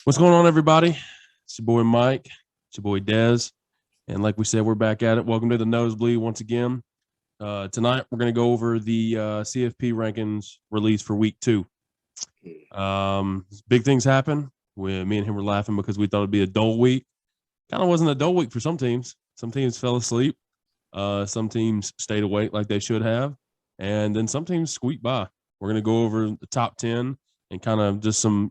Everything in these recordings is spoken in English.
What's going on, everybody? It's your boy Mike. It's your boy Dez. And like we said, we're back at it. Welcome to the Nose Bleed once again. Tonight, we're going to go over the CFP rankings released for week 2. Big things happen. Me and him were laughing because we thought it'd be a dull week. Kind of wasn't a dull week for some teams. Some teams fell asleep. Some teams stayed awake like they should have. And then some teams squeaked by. We're going to go over the top 10 and kind of just some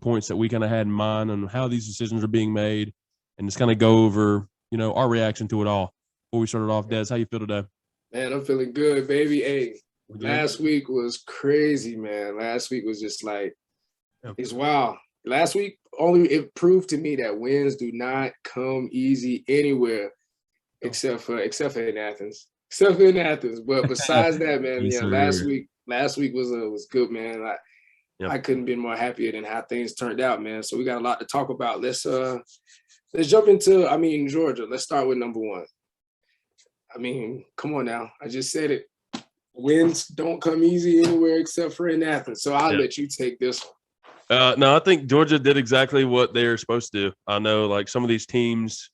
points that we kind of had in mind and how these decisions are being made, and just kind of go over, our reaction to it all. Before we start it off, Des, how you feel today? Man, I'm feeling good, baby. Hey, last week was crazy, man. Last week was just like, it's wild. Last week, it proved to me that wins do not come easy anywhere except for in Athens. But besides that, man, Yes, last week was good, man. I couldn't be more happier than how things turned out, man. So we got a lot to talk about. Let's jump into, Georgia. Let's start with number 1. Come on now. I just said it. Wins don't come easy anywhere except for in Athens. So I'll let you take this one. No, I think Georgia did exactly what they're supposed to do. I know, like, some of these teams,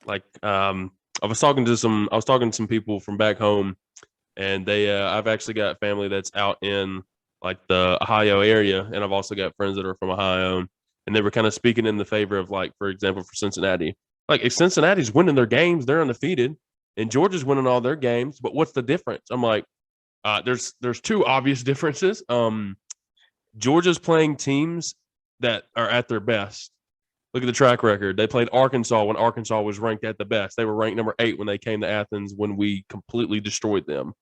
like I was talking to some people from back home, and they I've actually got family that's out in like the Ohio area, and I've also got friends that are from Ohio, and they were kind of speaking in the favor of, like, for example, for Cincinnati. Like, if Cincinnati's winning their games, they're undefeated, and Georgia's winning all their games. But what's the difference? I'm like, there's 2 obvious differences. Georgia's playing teams that are at their best. Look at the track record. They played Arkansas when Arkansas was ranked at the best. They were ranked number 8 when they came to Athens when we completely destroyed them.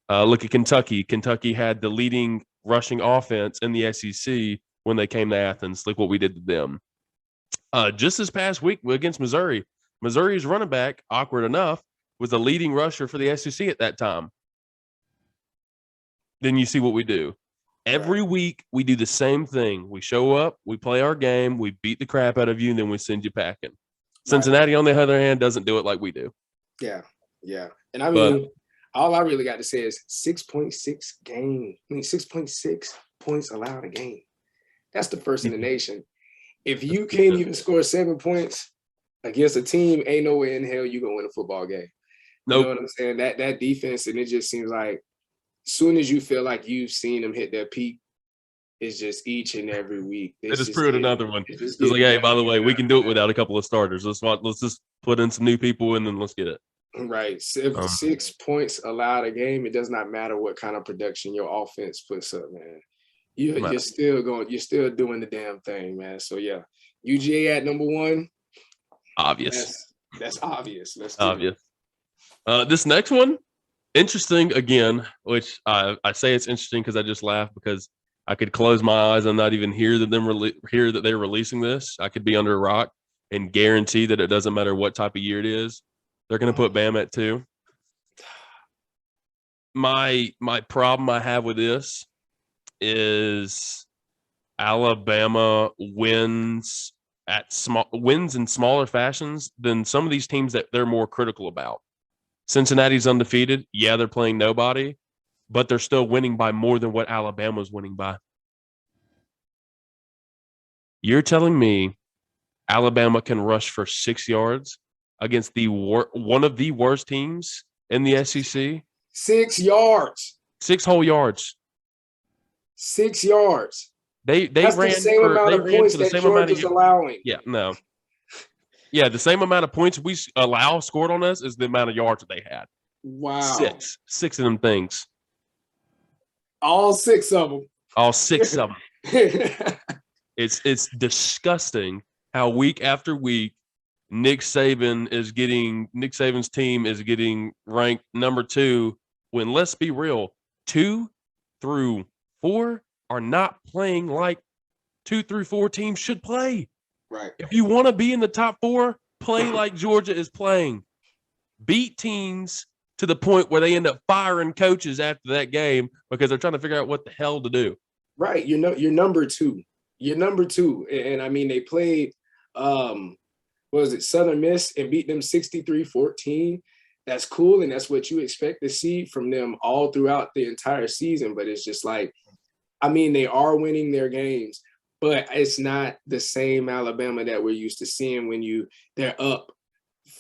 Look at Kentucky. Kentucky had the leading rushing offense in the SEC when they came to Athens. Look what we did to them. Just this past week against Missouri, Missouri's running back, awkward enough, was the leading rusher for the SEC at that time. Then you see what we do. Every week, we do the same thing. We show up, we play our game, we beat the crap out of you, and then we send you packing. Cincinnati, on the other hand, doesn't do it like we do. Yeah. And all I really got to say is 6.6 points allowed a game. That's the first in the nation. If you can't even score 7 points against a team, ain't no way in hell you gonna win a football game. Nope. You know what I'm saying? That defense, and it just seems like as soon as you feel like you've seen them hit their peak, it's just each and every week. They just proved another one. It's like, hey, by the way, we can do it without a couple of starters. Let's just put in some new people and then let's get it. Right. 6 points allowed a game. It does not matter what kind of production your offense puts up, man. You're still doing the damn thing, man. So yeah, UGA at number 1. Obvious. That's obvious. Obvious. This next one, interesting again, which I say it's interesting because I just laugh because I could close my eyes and not even hear that they're releasing this. I could be under a rock and guarantee that it doesn't matter what type of year it is. They're going to put Bam at 2. My problem I have with this is Alabama wins in smaller fashions than some of these teams that they're more critical about. Cincinnati's undefeated. Yeah, they're playing nobody, but they're still winning by more than what Alabama's winning by. You're telling me Alabama can rush for 6 yards against one of the worst teams in the SEC? 6 yards. 6 whole yards. 6 yards. They That's ran the same for, amount they of ran points for the that same amount Georgia's of allowing. Yeah, no. Yeah, the same amount of points we allow scored on us is the amount of yards that they had. Wow. 6 of them things. All 6 of them. All 6 of them. It's disgusting how week after week Nick Saban's team is getting ranked number 2 when, let's be real, 2 through 4 are not playing like 2 through 4 teams should play. Right. If you want to be in the top 4, play like Georgia is playing. Beat teams to the point where they end up firing coaches after that game because they're trying to figure out what the hell to do. Right. You're number 2. You're number 2. And they played Southern Miss and beat them 63-14. That's cool, and that's what you expect to see from them all throughout the entire season. But it's just like, they are winning their games. but it's not the same Alabama that we're used to seeing when they're up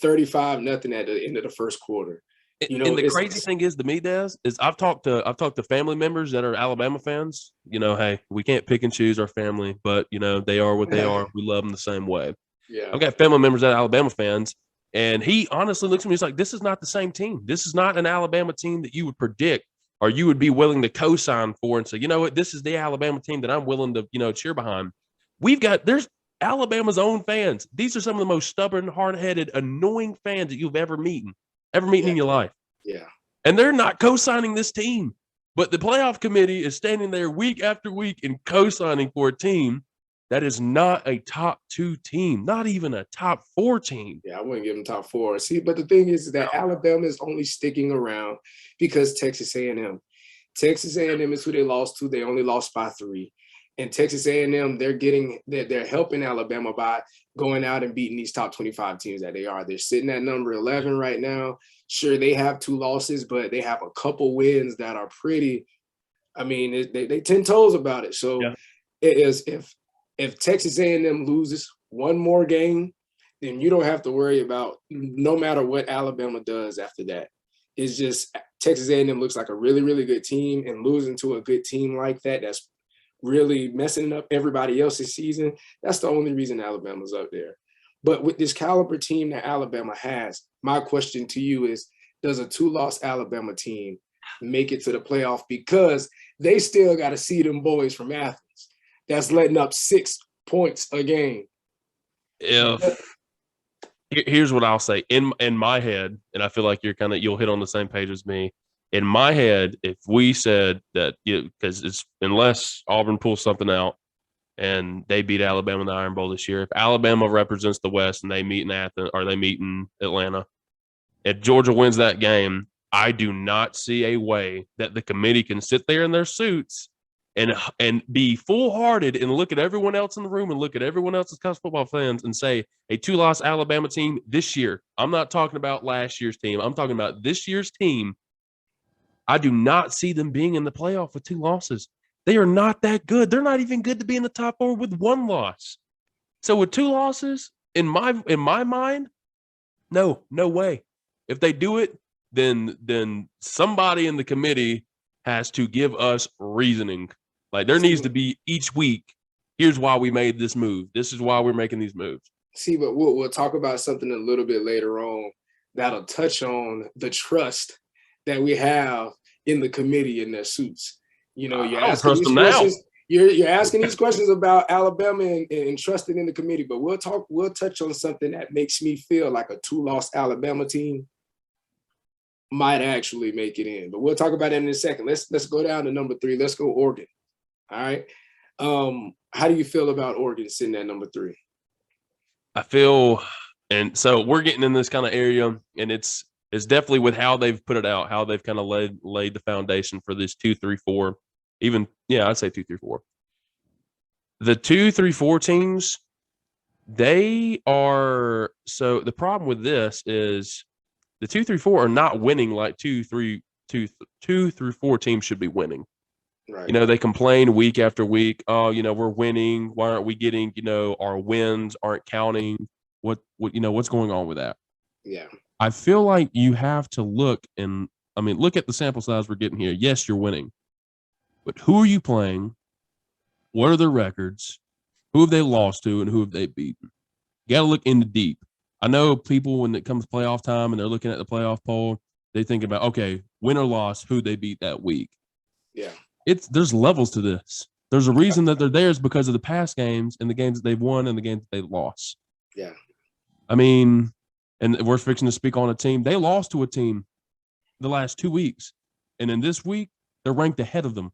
35-0 at the end of the first quarter. You know, and the crazy thing is to me, Des, is I've talked to family members that are Alabama fans. You know, hey, we can't pick and choose our family, but you know, they are what they are. We love them the same way. Yeah. I've got family members that are Alabama fans, and he honestly looks at me, he's like, this is not the same team. This is not an Alabama team that you would predict or you would be willing to co-sign for and say, you know what, this is the Alabama team that I'm willing to, you know, cheer behind. There's Alabama's own fans. These are some of the most stubborn, hard-headed, annoying fans that you've ever met in your life. Yeah. And they're not co-signing this team. But the playoff committee is standing there week after week and co-signing for a team that is not a top 2 team, not even a top 4 team. Yeah, I wouldn't give them top 4. See, but the thing is that Alabama is only sticking around because Texas A&M. Texas A&M is who they lost to. They only lost by 3. And Texas A&M, they're helping Alabama by going out and beating these top 25 teams that they are. They're sitting at number 11 right now. Sure, they have 2 losses, but they have a couple wins that are pretty. I mean, they 10 toes about it. So it is if Texas A&M loses one more game, then you don't have to worry about no matter what Alabama does after that. It's just Texas A&M looks like a really, really good team, and losing to a good team like that's really messing up everybody else's season. That's the only reason Alabama's up there. But with this caliber team that Alabama has, my question to you is, does a 2-loss Alabama team make it to the playoff? Because they still got to see them boys from Athens that's letting up 6 points a game. Here's what I'll say. In my head, and I feel like you'll hit on the same page as me. In my head, if we said that, because it's unless Auburn pulls something out and they beat Alabama in the Iron Bowl this year, if Alabama represents the West and they meet in Athens or they meet in Atlanta, if Georgia wins that game, I do not see a way that the committee can sit there in their suits and be full-hearted and look at everyone else in the room and look at everyone else's college football fans and say a 2-loss Alabama team this year. I'm not talking about last year's team. I'm talking about this year's team. I do not see them being in the playoff with 2 losses. They are not that good. They're not even good to be in the top 4 with 1 loss. So with 2 losses, in my mind, no way. If they do it, then somebody in the committee has to give us reasoning. Like there needs to be each week, here's why we made this move. This is why we're making these moves. See, but we'll talk about something a little bit later on that'll touch on the trust that we have in the committee in their suits. You know, you're asking these questions. You're asking these questions about Alabama and trusting in the committee, but we'll touch on something that makes me feel like a 2-loss Alabama team might actually make it in. But we'll talk about that in a second. Let's go down to number 3. Let's go Oregon. All right. How do you feel about Oregon sitting at number 3? I feel, and so we're getting in this kind of area, and it's definitely with how they've put it out, how they've kind of laid the foundation for this 2, 3, 4. Even, I'd say 2, 3, 4. The 2, 3, 4 teams, they are, so the problem with this is the 2, 3, 4 are not winning like 2 through 4 teams should be winning. Right. You know, they complain week after week. Oh, we're winning. Why aren't we getting, our wins aren't counting? What's going on with that? Yeah. I feel like you have to look at the sample size we're getting here. Yes, you're winning. But who are you playing? What are their records? Who have they lost to and who have they beaten? You got to look into deep. I know people, when it comes to playoff time and they're looking at the playoff poll, they think about, okay, win or loss, who they beat that week. Yeah. There's levels to this. There's a reason that they're there is because of the past games and the games that they've won and the games that they lost. Yeah. I mean, and we're fixing to speak on a team. They lost to a team the last 2 weeks. And in this week, they're ranked ahead of them.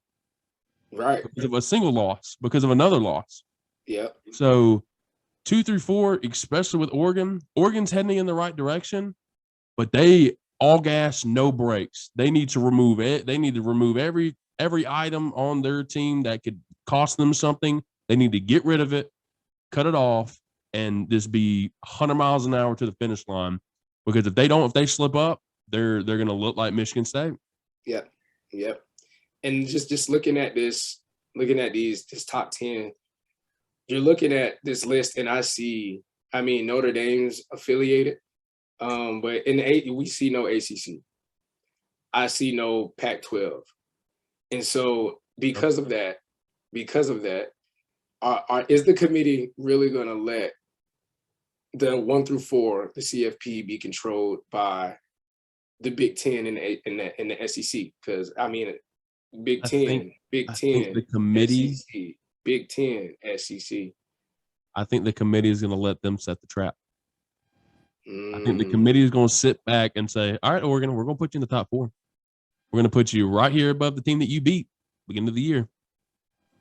Right. Because of a single loss, because of another loss. Yep. So 2 through 4, especially with Oregon, Oregon's heading in the right direction, but they all gas, no brakes. They need to remove it. They need to remove every item on their team that could cost them something. They need to get rid of it, cut it off, and just be 100 miles an hour to the finish line. Because if they slip up, they're going to look like Michigan State. Yep. And just looking at this top 10, you're looking at this list, and I mean, Notre Dame's affiliated, but in we see no ACC. I see no Pac-12, and so because of that, is the committee really going to let the 1 through 4, the CFP, be controlled by the Big Ten and the SEC? Because I mean, Big Ten, the committee, SEC, Big Ten, SEC. I think the committee is going to let them set the trap. I think the committee is going to sit back and say, all right, Oregon, we're going to put you in the top 4. We're going to put you right here above the team that you beat beginning of the year.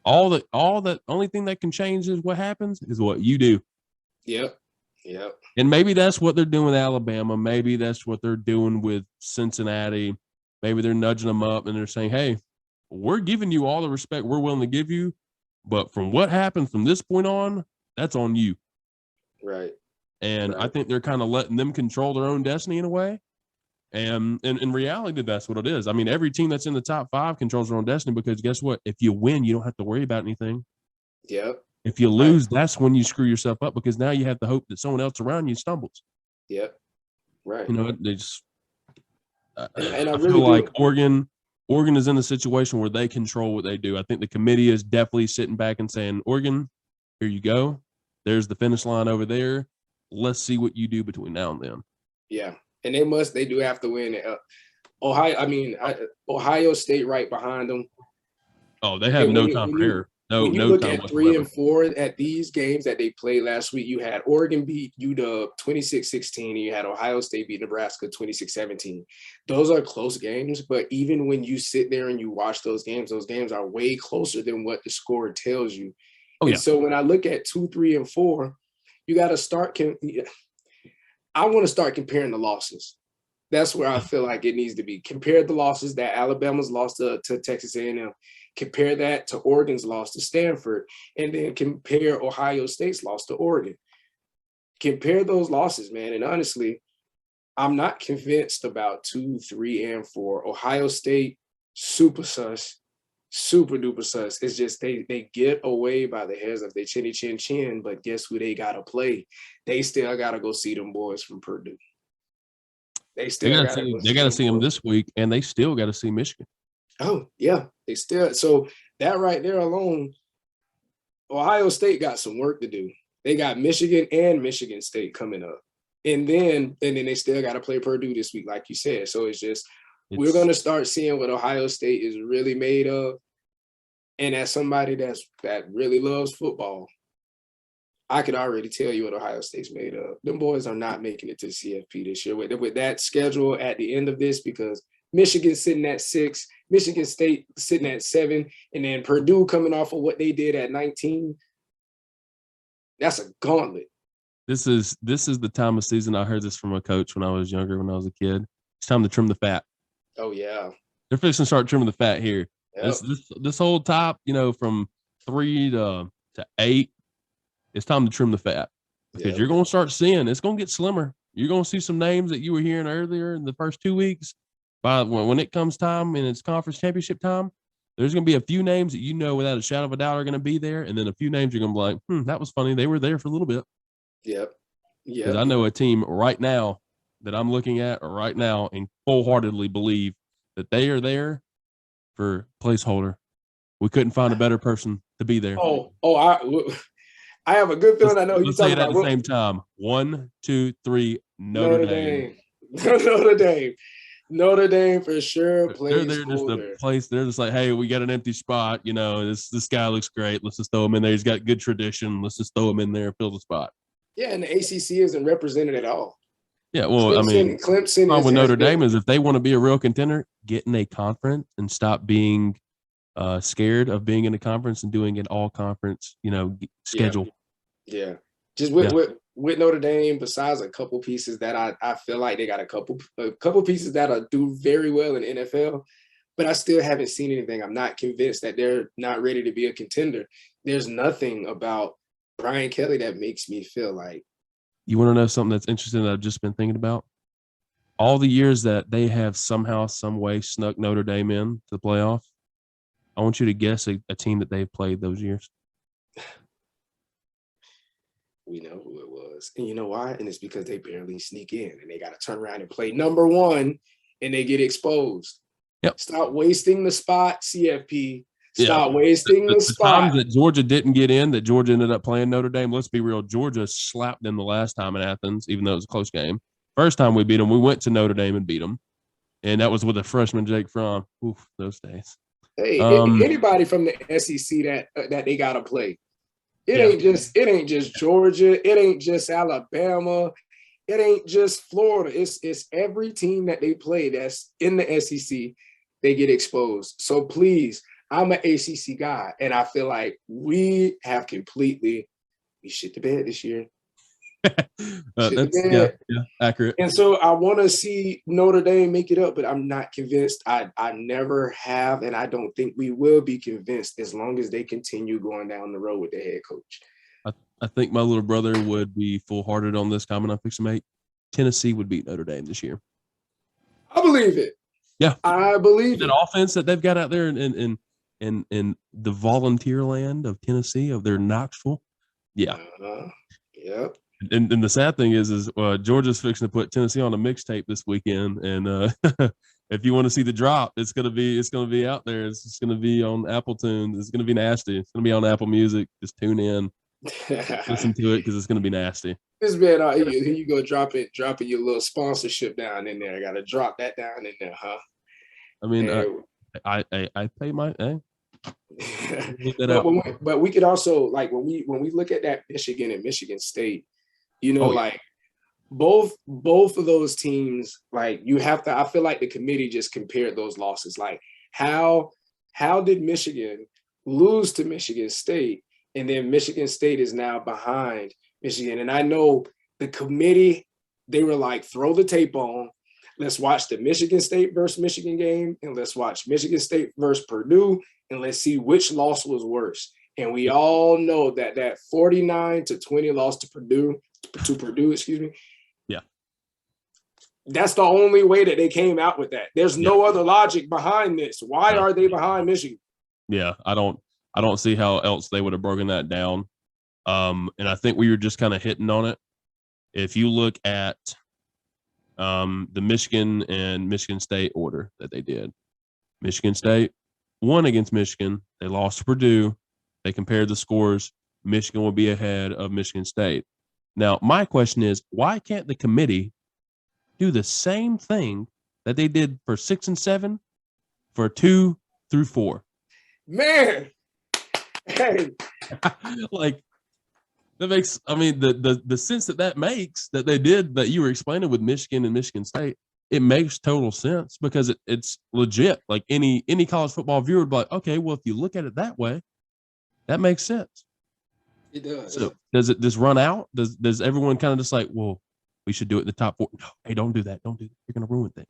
Only thing that can change is what happens is what you do. Yep. And maybe that's what they're doing with Alabama. Maybe that's what they're doing with Cincinnati. Maybe they're nudging them up and they're saying, hey, we're giving you all the respect we're willing to give you, but from what happens from this point on, that's on you. Right. And I think they're kind of letting them control their own destiny in a way. And in reality, that's what it is. I mean, every team that's in the top 5 controls their own destiny, because guess what? If you win, you don't have to worry about anything. Yep. If you lose, that's when you screw yourself up, because now you have the hope that someone else around you stumbles. Yep. Right. You know, they just and I really feel like Oregon is in a situation where they control what they do. I think the committee is definitely sitting back and saying, Oregon, here you go. There's the finish line over there. Let's see what you do between now and then. Yeah. And they do have to win. Ohio State right behind them. Oh, they have no time for error. When you look at 3 and 4 at these games that they played last week, you had Oregon beat UW 26-16, and you had Ohio State beat Nebraska 26-17. Those are close games, but even when you sit there and you watch those games are way closer than what the score tells you. So when I look at 2, 3, and 4, you got to start. I want to start comparing the losses. That's where I feel like it needs to be. Compare the losses that Alabama's lost to Texas A&M. Compare that to Oregon's loss to Stanford, and then compare Ohio State's loss to Oregon. Compare those losses, man. And honestly, I'm not convinced about 2, 3, and 4. Ohio State, super sus, super duper sus. It's just they get away by the hairs of their chinny chin chin, but guess who they gotta play? They still gotta go see them boys from Purdue. They gotta see them this week, and they still gotta see Michigan. Oh, yeah. They still, so that right there alone, Ohio State got some work to do. They got Michigan and Michigan State coming up. And then they still got to play Purdue this week, like you said. So we're going to start seeing what Ohio State is really made of. And as somebody that really loves football, I could already tell you what Ohio State's made of. Them boys are not making it to the CFP this year with that schedule at the end of this, because Michigan's sitting at 6, Michigan State sitting at 7, and then Purdue coming off of what they did at 19. That's a gauntlet. This is the time of season. I heard this from a coach when I was younger, when I was a kid. It's time to trim the fat. Oh, yeah. They're fixing to start trimming the fat here. Yep. This whole top, from 3 to 8, it's time to trim the fat, because you're going to start seeing it's going to get slimmer. You're going to see some names that you were hearing earlier in the first 2 weeks. When it comes time and it's conference championship time, there's going to be a few names that without a shadow of a doubt are going to be there, and then a few names you're going to be like, that was funny. They were there for a little bit. Yep. Because I know a team right now that I'm looking at right now and full-heartedly believe that they are there for placeholder. We couldn't find a better person to be there. I have a good feeling. I know you're talking about. Let's say it at the same time. 1, 2, 3, Notre Dame. Notre Dame. Notre Dame for sure. They're just a place. They're just like, hey, we got an empty spot. This guy looks great. Let's just throw him in there. He's got good tradition. Let's just throw him in there and fill the spot. Yeah, and the ACC isn't represented at all. Yeah, well, Clemson with Notre Dame is, if they want to be a real contender, get in a conference and stop being scared of being in a conference and doing an all conference, schedule. Yeah. Just with Notre Dame, besides a couple pieces that I feel like they got a couple pieces that do very well in the NFL, but I still haven't seen anything. I'm not convinced that they're not ready to be a contender. There's nothing about Brian Kelly that makes me feel like. You want to know something that's interesting that I've just been thinking about? All the years that they have somehow, some way snuck Notre Dame in to the playoff, I want you to guess a team that they've played those years. We know who it was. And you know why? And it's because they barely sneak in and they got to turn around and play number one and they get exposed. Yep. Stop wasting the spot, CFP. Yeah. Stop wasting the spot. Times that Georgia didn't get in, that Georgia ended up playing Notre Dame. Let's be real. Georgia slapped them the last time in Athens, even though it was a close game. First time we beat them, we went to Notre Dame and beat them. And that was with a freshman, Jake Fromm. Oof, those days. Hey, anybody from the SEC that they got to play. It ain't just Georgia. It ain't just Alabama. It ain't just Florida. It's every team that they play that's in the SEC, they get exposed. So please, I'm an ACC guy, and I feel like we shit the bed this year. That's accurate. And so I want to see Notre Dame make it up, but I'm not convinced. I never have, and I don't think we will be convinced as long as they continue going down the road with the head coach. I think my little brother would be full-hearted on this comment I'm fixing to make. Tennessee would beat Notre Dame this year. I believe it. Yeah, I believe that offense that they've got out there in the volunteer land of Tennessee, of their Knoxville. Yeah. Yep. And the sad thing is Georgia's fixing to put Tennessee on a mixtape this weekend, and if you want to see the drop, it's gonna be out there. It's just gonna be on Apple Tunes. It's gonna be nasty. It's gonna be on Apple Music. Just tune in, listen to it because it's gonna be nasty. This man, here you go, dropping your little sponsorship down in there. I gotta drop that down in there, huh? I mean, I pay my. But we could also, like, when we look at that Michigan and Michigan State. Like both of those teams, like I feel like the committee just compared those losses. Like how did Michigan lose to Michigan State? And then Michigan State is now behind Michigan. And I know the committee, they were like, throw the tape on. Let's watch the Michigan State versus Michigan game. And let's watch Michigan State versus Purdue. And let's see which loss was worse. And we all know that 49-20 loss to Purdue, excuse me. Yeah. That's the only way that they came out with that. There's no other logic behind this. Why are they behind Michigan? Yeah, I don't see how else they would have broken that down. And I think we were just kind of hitting on it. If you look at the Michigan and Michigan State order that they did, Michigan State won against Michigan. They lost to Purdue. They compared the scores. Michigan will be ahead of Michigan State. Now, my question is, why can't the committee do the same thing that they did for 6 and 7 for 2 through 4? Man, hey, like that makes. I mean, the sense that makes that they did that you were explaining with Michigan and Michigan State, it makes total sense because it's legit. Like any college football viewer would be like, okay, well, if you look at it that way, that makes sense. It does. So does it just run out? Does everyone kind of just like, well, we should do it in the top 4? No, hey, don't do that. Don't do that. You're going to ruin things.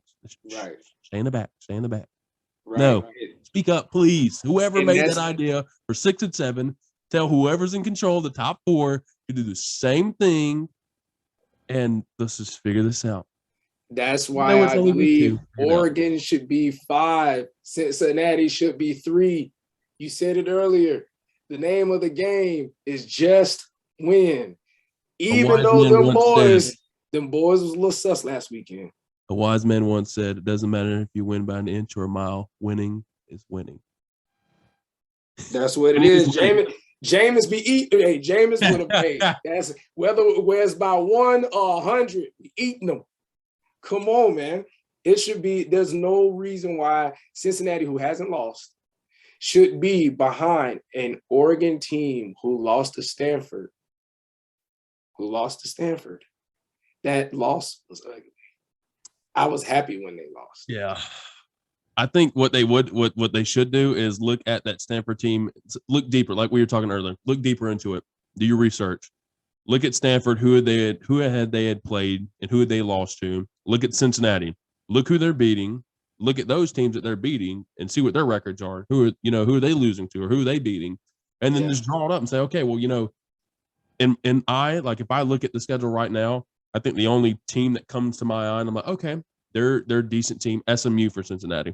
Right. Stay in the back. Stay in the back. Right. No, right. Speak up, please. Whoever made that idea for 6 and 7, tell whoever's in control of the top 4 to do the same thing, and let's just figure this out. That's why I believe Oregon should be 5. Cincinnati should be 3. You said it earlier. The name of the game is just win. Even though them boys was a little sus last weekend. A wise man once said, it doesn't matter if you win by an inch or a mile, winning is winning. That's what it is. Jameis be eating. Hey, Jameis would have paid. That's whether it's by 1 or 100, we eating them. Come on, man. It should be, there's no reason why Cincinnati, who hasn't lost, should be behind an Oregon team who lost to Stanford. That loss was ugly. I was happy when they lost. Yeah. I think what they should do is look at that Stanford team, look deeper, like we were talking earlier. Look deeper into it. Do your research. Look at Stanford, who had they played and who had they lost to. Look at Cincinnati. Look who they're beating. Look at those teams that they're beating and see what their records are. Who are they losing to or who are they beating? And then just draw it up and say, okay, well, if I look at the schedule right now, I think the only team that comes to my eye, and I'm like, okay, they're a decent team. SMU for Cincinnati.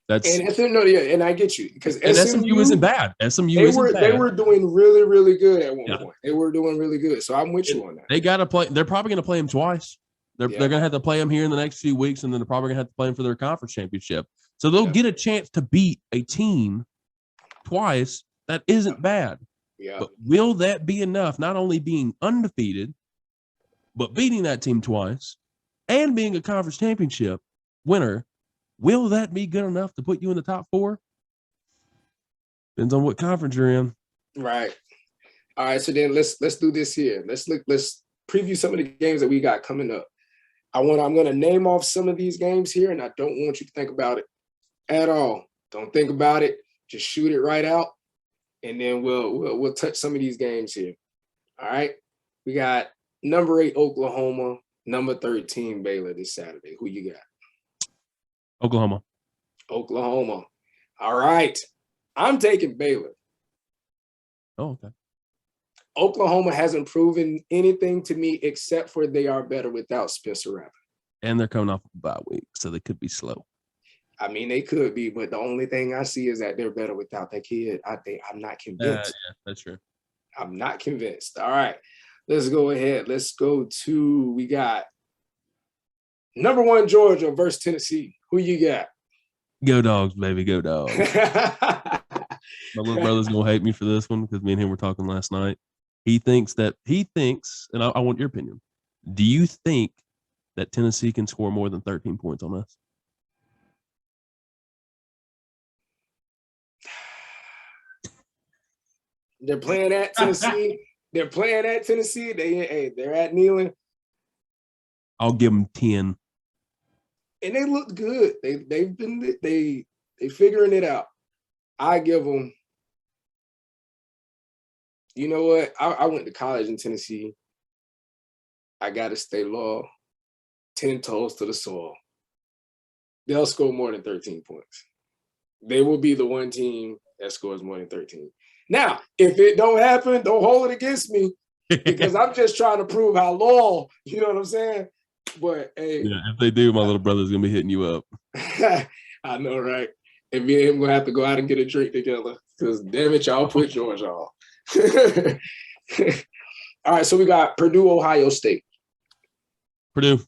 That's And and I get you because and SMU isn't bad. SMU isn't bad. They were doing really, really good at one Yeah. point. They were doing really good. So I'm with you on that. They got to play. They're probably going to play him twice. They're going to have to play him here in the next few weeks, and then they're probably going to have to play him for their conference championship. So they'll get a chance to beat a team twice. That isn't bad. Yeah. But will that be enough? Not only being undefeated, but beating that team twice and being a conference championship winner, will that be good enough to put you in the top 4? Depends on what conference you're in. Right. All right. So then let's do this here. Let's preview some of the games that we got coming up. I'm going to name off some of these games here, and I don't want you to think about it at all. Don't think about it. Just shoot it right out, and then we'll touch some of these games here. All right. We got number 8 Oklahoma, number 13 Baylor this Saturday. Who you got? Oklahoma. All right. I'm taking Baylor. Oh, okay. Oklahoma hasn't proven anything to me except for they are better without Spencer Rattler. And they're coming off a bye week, so they could be slow. I mean, they could be, but the only thing I see is that they're better without that kid. I'm not convinced. Yeah, that's true. I'm not convinced. All right. Let's go ahead. Let's go to, we got number 1 Georgia versus Tennessee. Who you got? Go Dogs, baby. Go Dogs. My little brother's going to hate me for this one because me and him were talking last night. He thinks, and I want your opinion. Do you think that Tennessee can score more than 13 points on us? They're playing at Tennessee. They're at Neyland. I'll give them 10. And they look good. They figuring it out. I give them. You know what? I went to college in Tennessee. I gotta stay loyal. 10 toes to the soil. They'll score more than 13 points. They will be the one team that scores more than 13. Now, if it don't happen, don't hold it against me because I'm just trying to prove how loyal, you know what I'm saying? But hey. Yeah, if they do, my little brother's going to be hitting you up. I know, right? And me and him going to have to go out and get a drink together because damn it, y'all put George on. All right, so we got Purdue, Ohio State. Purdue.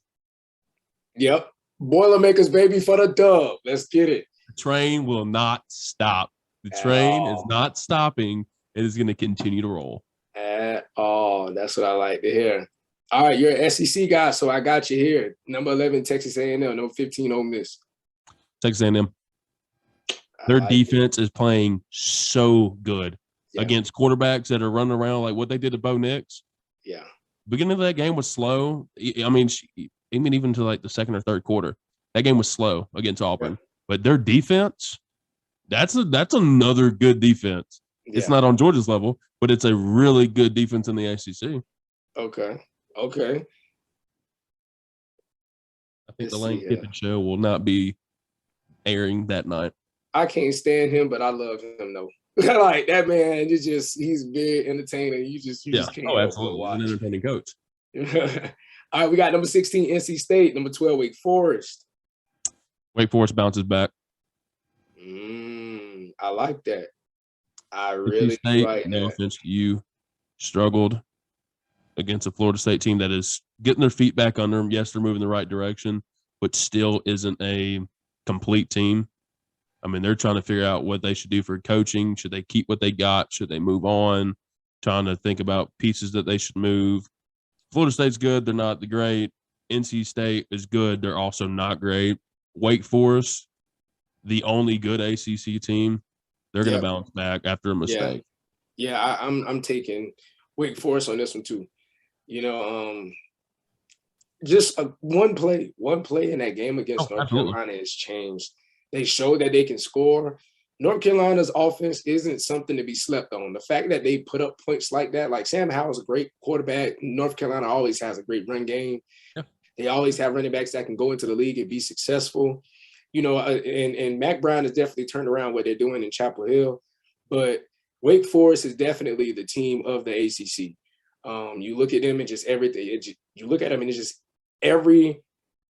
Yep. Boilermakers, baby, for the dub. Let's get it. The train will not stop. The train is not stopping. It is going to continue to roll. At all. That's what I like to hear. All right, you're an SEC guy, so I got you here. Number 11, Texas A&M. Number 15, Ole Miss. Texas A&M. Their defense is playing so good against quarterbacks that are running around like what they did to Bo Nix. Yeah. Beginning of that game was slow. I mean, even to like the second or third quarter, that game was slow against Auburn. Yeah. But their defense, that's another good defense. Yeah. It's not on Georgia's level, but it's a really good defense in the ACC. Okay. I think the Lane Kiffin show will not be airing that night. I can't stand him, but I love him though. Like that man, he's very entertaining. You just can't. Oh, absolutely. He's an entertaining coach. All right, we got number 16, NC State. Number 12, Wake Forest. Wake Forest bounces back. I like that. I really like no that. offense to you, struggled against a Florida State team that is getting their feet back under them. Yes, they're moving the right direction, but still isn't a complete team. I mean, they're trying to figure out what they should do for coaching. Should they keep what they got? Should they move on? Trying to think about pieces that they should move. Florida State's good. They're not the great. NC State is good. They're also not great. Wake Forest, the only good ACC team, they're going to bounce back after a mistake. Yeah, I'm taking Wake Forest on this one too. You know, just one play in that game against North Carolina has changed. They show that they can score. North Carolina's offense isn't something to be slept on. The fact that they put up points like that, like Sam Howell's a great quarterback. North Carolina always has a great run game. Yeah. They always have running backs that can go into the league and be successful. You know, and Mac Brown has definitely turned around what they're doing in Chapel Hill. But Wake Forest is definitely the team of the ACC. You look at them and just everything. You look at them and it's just every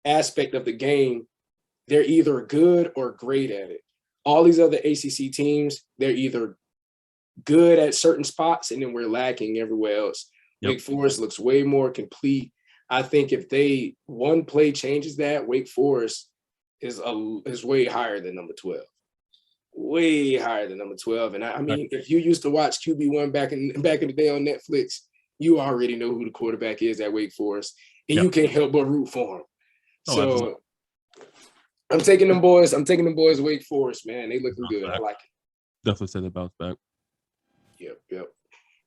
aspect of the game, they're either good or great at it. all these other ACC teams, they're either good at certain spots and then we're lacking everywhere else. Yep. Wake Forest looks way more complete. I think if one play changes that, Wake Forest is way higher than number 12. Way higher than number 12. And I mean, if you used to watch QB1 back in the day on Netflix, you already know who the quarterback is at Wake Forest, and you can't help but root for him. So I'm taking them boys. Wake Forest, man. They looking good. I like it. Definitely say they bounce back. Yep.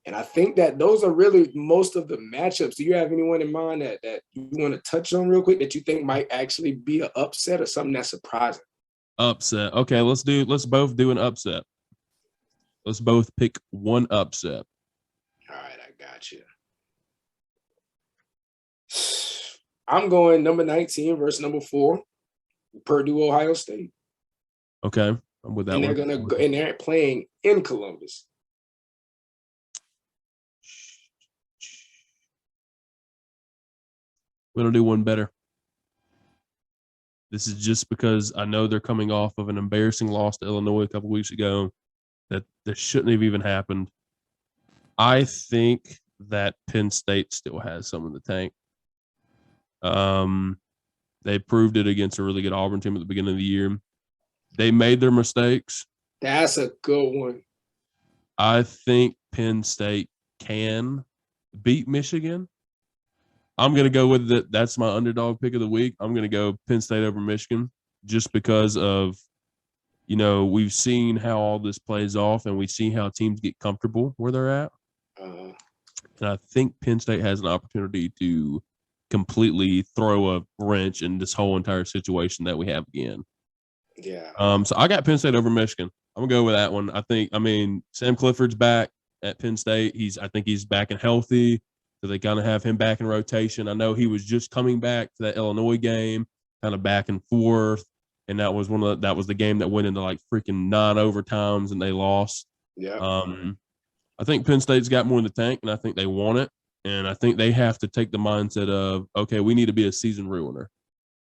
And I think that those are really most of the matchups. Do you have anyone in mind that you want to touch on real quick that you think might actually be an upset or something that's surprising? Upset. Okay, let's both do an upset. Let's both pick one upset. All right, I got you. I'm going number 19 versus number 4, Purdue, Ohio State. Okay, I'm with that and one. They're gonna go, and they're playing in Columbus. We're gonna do one better. This is just because I know they're coming off of an embarrassing loss to Illinois a couple weeks ago that shouldn't have even happened. I think that Penn State still has some in the tank. They proved it against a really good Auburn team at the beginning of the year. They made their mistakes. That's a good one. I think Penn State can beat Michigan. I'm going to go with it. That's my underdog pick of the week. I'm going to go Penn State over Michigan just because of, we've seen how all this plays off and we see how teams get comfortable where they're at. And I think Penn State has an opportunity to completely throw a wrench in this whole entire situation that we have again. Yeah. So I got Penn State over Michigan. I'm going to go with that one. Sam Clifford's back at Penn State. I think he's back and healthy. So they kind of have him back in rotation. I know he was just coming back to that Illinois game, kind of back and forth, and that was the game that went into like freaking 9 overtimes and they lost. Yeah. I think Penn State's got more in the tank, and I think they want it, and I think they have to take the mindset of, okay, we need to be a season ruiner.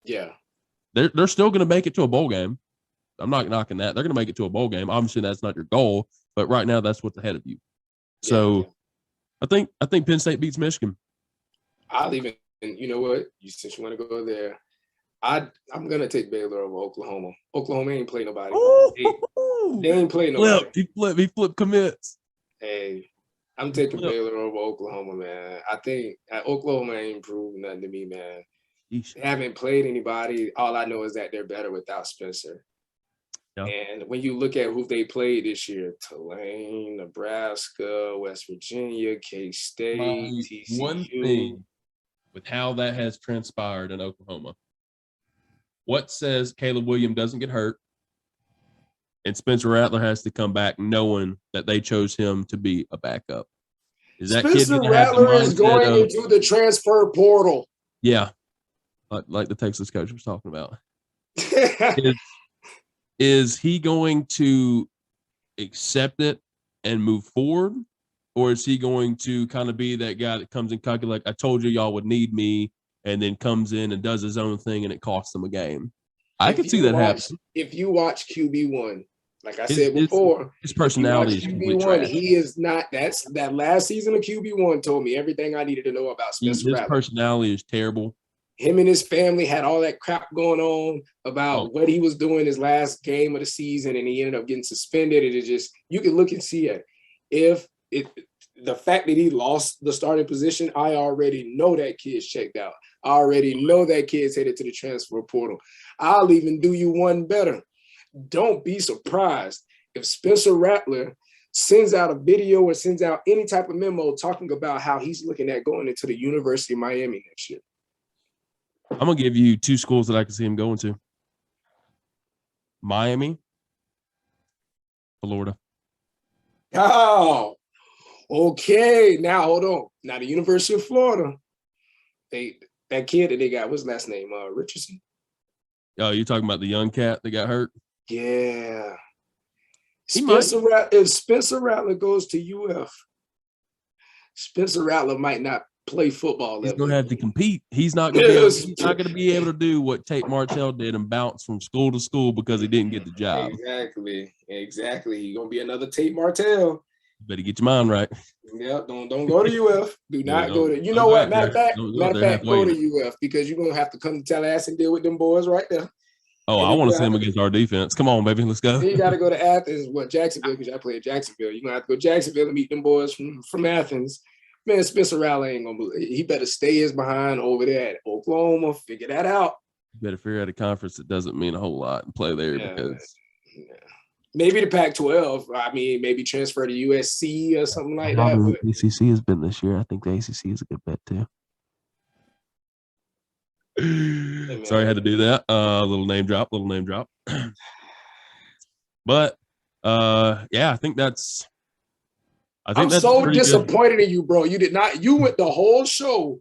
Yeah. They're still going to make it to a bowl game. I'm not knocking that. They're going to make it to a bowl game. Obviously, that's not your goal, but right now that's what's ahead of you. So. Yeah. I think Penn State beats Michigan. I'll even, and you know what? Since you want to go there, I'm gonna take Baylor over Oklahoma. Oklahoma ain't play nobody. They ain't play nobody. He flipped commits. Hey, I'm taking Baylor over Oklahoma, man. I think Oklahoma ain't proved nothing to me, man. They haven't played anybody. All I know is that they're better without Spencer. Yeah. And when you look at who they played this year, Tulane, Nebraska, West Virginia, K-State, TCU. One thing with how that has transpired in Oklahoma, what says Caleb Williams doesn't get hurt and Spencer Rattler has to come back knowing that they chose him to be a backup? Is that Spencer Rattler is going into the transfer portal. Yeah, like the Texas coach was talking about. Is he going to accept it and move forward? Or is he going to kind of be that guy that comes in cocky like, I told you y'all would need me, and then comes in and does his own thing and it costs him a game? I could see that happen. If you watch QB1, like I said before, his personality is QB1, he is not. That last season of QB1 told me everything I needed to know about Spencer Rattler. His personality is terrible. Him and his family had all that crap going on about what he was doing his last game of the season, and he ended up getting suspended. It is just, you can look and see it. The fact that he lost the starting position, I already know that kid's checked out. I already know that kid's headed to the transfer portal. I'll even do you one better. Don't be surprised if Spencer Rattler sends out a video or sends out any type of memo talking about how he's looking at going into the University of Miami next year. I'm going to give you 2 schools that I can see him going to. Miami, Florida. Oh, okay. Now, hold on. Now, the University of Florida, that kid that they got, what's his last name? Richardson? Oh, you're talking about the young cat that got hurt? Yeah. If Spencer Rattler goes to UF, Spencer Rattler might not play football. He's gonna have to compete. He's not gonna be able to do what Tate Martell did and bounce from school to school because he didn't get the job. Exactly. He's gonna be another Tate Martell. You better get your mind right. Yeah, don't go to UF. Do not go to. You know go what? back Matter of fact, go to UF because you're gonna have to come to Tallahassee and deal with them boys right there. Oh, I want to see him against our defense. Come on, baby, let's go. You got to go to Athens, Jacksonville, because I play at Jacksonville. You're gonna have to go to Jacksonville and meet them boys from Athens. Man, Spencer Rattler ain't gonna believe. He better stay his behind over there at Oklahoma. Figure that out. You better figure out a conference that doesn't mean a whole lot and play there because. Yeah. Maybe the Pac-12. I mean, maybe transfer to USC or something like that. But the ACC has been this year. I think the ACC is a good bet too. Sorry, I had to do that. Little name drop. But yeah, I think that's. I'm so disappointed in you, bro. You did not. You went the whole show.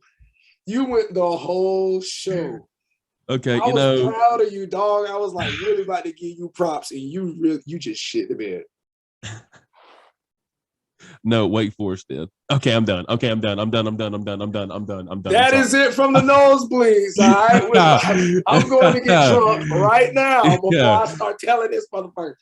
Okay, I was proud of you, dog. I was like really about to give you props, and you just shit the bed. No, Wake Forest did. Okay, I'm done. I'm done. That is it from the nosebleeds. All right, I'm going to get drunk right now before I start telling this motherfucker.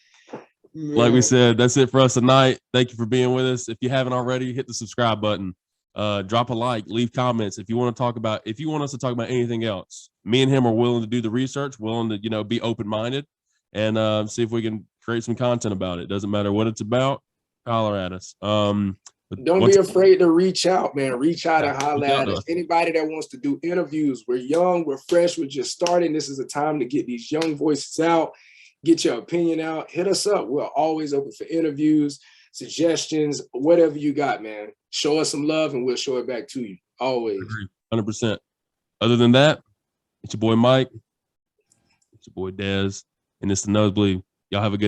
Man. Like we said, that's it for us tonight. Thank you for being with us. If you haven't already, hit the subscribe button. Drop a like, leave comments if you want us to talk about anything else. Me and him are willing to do the research, willing to be open-minded and see if we can create some content about it. Doesn't matter what it's about, holler at us. Don't be afraid to reach out, man. Reach out and holler at us. Anybody that wants to do interviews, we're young, we're fresh, we're just starting. This is a time to get these young voices out, get your opinion out. Hit us up. We're always open for interviews, suggestions, whatever you got, man. Show us some love and we'll show it back to you. Always. 100%. Other than that, it's your boy Mike. It's your boy Dez. And it's the Nosebleed. Y'all have a good